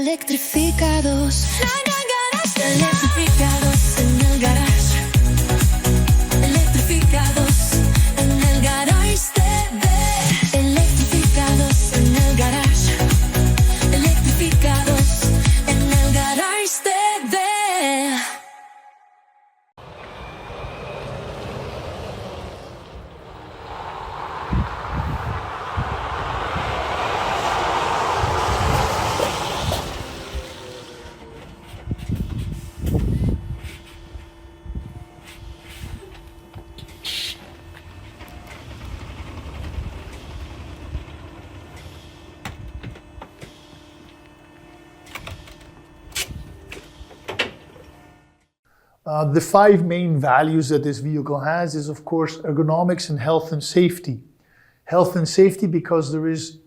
Electrificados. Electrificados en el garage. Electrificados en el GarageTV. Electrificados en el garage. Electrificados en el GarageTV. The five main values that this vehicle has is, of course, ergonomics and health and safety. Health and safety because there is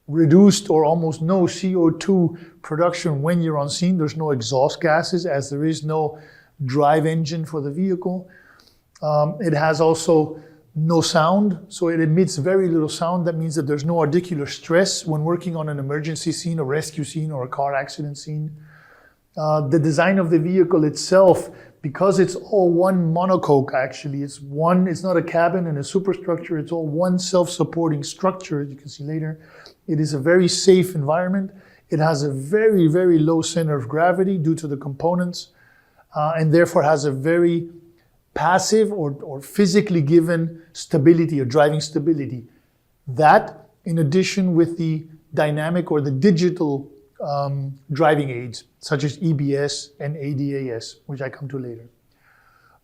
reduced or almost no CO2 production when you're on scene. There's no exhaust gases as there is no drive engine for the vehicle. It has also no sound, so it emits very little sound. That means that there's no articular stress when working on an emergency scene, a rescue scene, or a car accident scene. The design of the vehicle itself, because it's all one monocoque actually, it's not a cabin and a superstructure, it's all one self-supporting structure, as you can see later. It is a very safe environment. It has a very, very low center of gravity due to the components, and therefore has a very passive or physically given stability or driving stability. That, in addition with the dynamic or the digital driving aids, such as EBS and ADAS, which I come to later.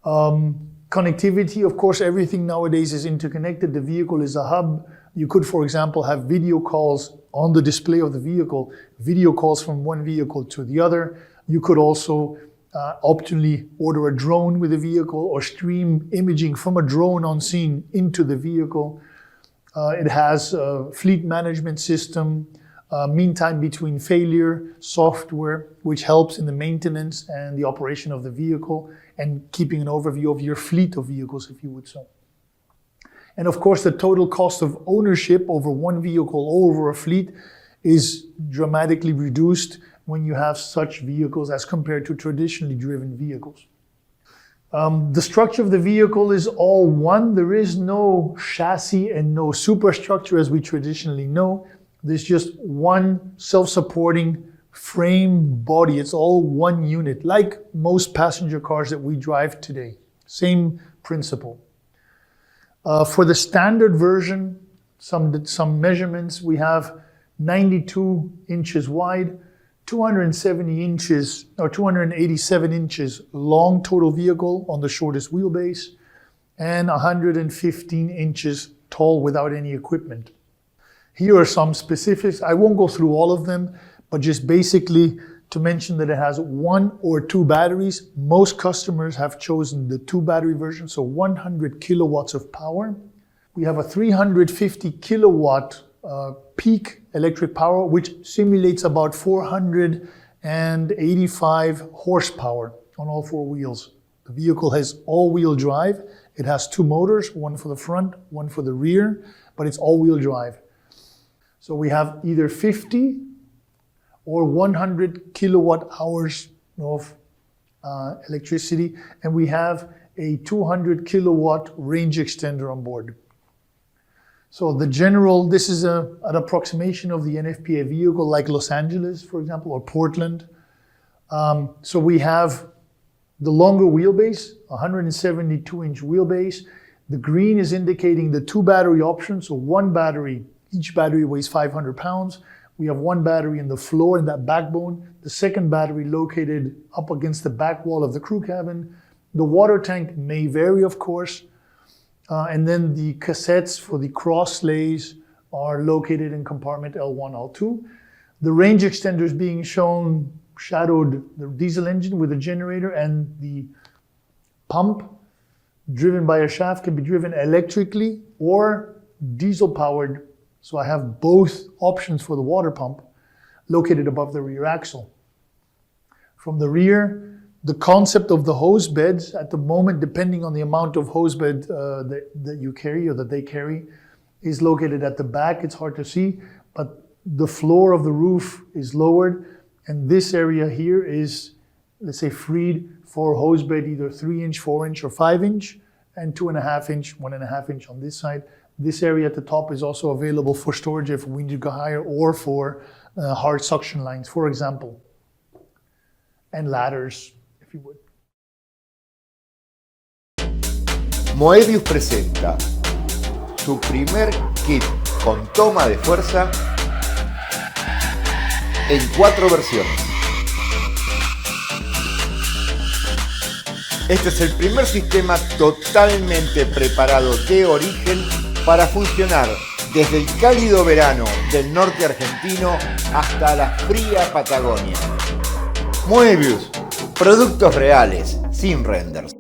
Connectivity, of course, everything nowadays is interconnected. The vehicle is a hub. You could, for example, have video calls on the display of the vehicle, video calls from one vehicle to the other. You could also optionally order a drone with the vehicle or stream imaging from a drone on scene into the vehicle. It has a fleet management system, mean time between failure software, which helps in the maintenance and the operation of the vehicle and keeping an overview of your fleet of vehicles, if you would so. And of course, the total cost of ownership over one vehicle over a fleet is dramatically reduced when you have such vehicles as compared to traditionally driven vehicles. The structure of the vehicle is all one. There is no chassis and no superstructure as we traditionally know. There's just one self-supporting frame body. It's all one unit, like most passenger cars that we drive today. Same principle. For the standard version, some measurements, we have 92 inches wide, 270 inches or 287 inches long total vehicle on the shortest wheelbase, and 115 inches tall without any equipment. Here are some specifics. I won't go through all of them, but just basically to mention that it has 1 or 2 batteries. Most customers have chosen the 2 battery version, so 100 kilowatts of power. We have a 350 kilowatt peak electric power, which simulates about 485 horsepower on all 4 wheels. The vehicle has all-wheel drive. It has 2 motors, one for the front, one for the rear, but it's all-wheel drive. So we have either 50 or 100 kilowatt hours of electricity, and we have a 200 kilowatt range extender on board. So this is an approximation of the NFPA vehicle like Los Angeles, for example, or Portland. So we have the longer wheelbase, 172-inch wheelbase. The green is indicating the 2 battery option, so 1 battery. Each battery weighs 500 pounds. We have 1 battery in the floor in that backbone. The second battery located up against the back wall of the crew cabin. The water tank may vary, of course. And then the cassettes for the cross sleighs are located in compartment L1, L2. The range extender is being shown, shadowed the diesel engine with a generator, and the pump driven by a shaft can be driven electrically or diesel powered. So I have both options for the water pump located above the rear axle. From the rear, the concept of the hose beds at the moment, depending on the amount of hose bed that you carry or that they carry, is located at the back. It's hard to see, but the floor of the roof is lowered And this area here is, let's say, freed for hose bed, either 3-inch, 4-inch, or 5-inch, and 2.5-inch, 1.5-inch on this side. This area at the top is also available for storage if we need to go higher, or for hard suction lines, for example, and ladders, if you would. Moebius presenta su primer kit con toma de fuerza en 4 versiones. Este es el primer sistema totalmente preparado de origen para funcionar desde el cálido verano del norte argentino hasta la fría Patagonia. Moebius, productos reales, sin renders.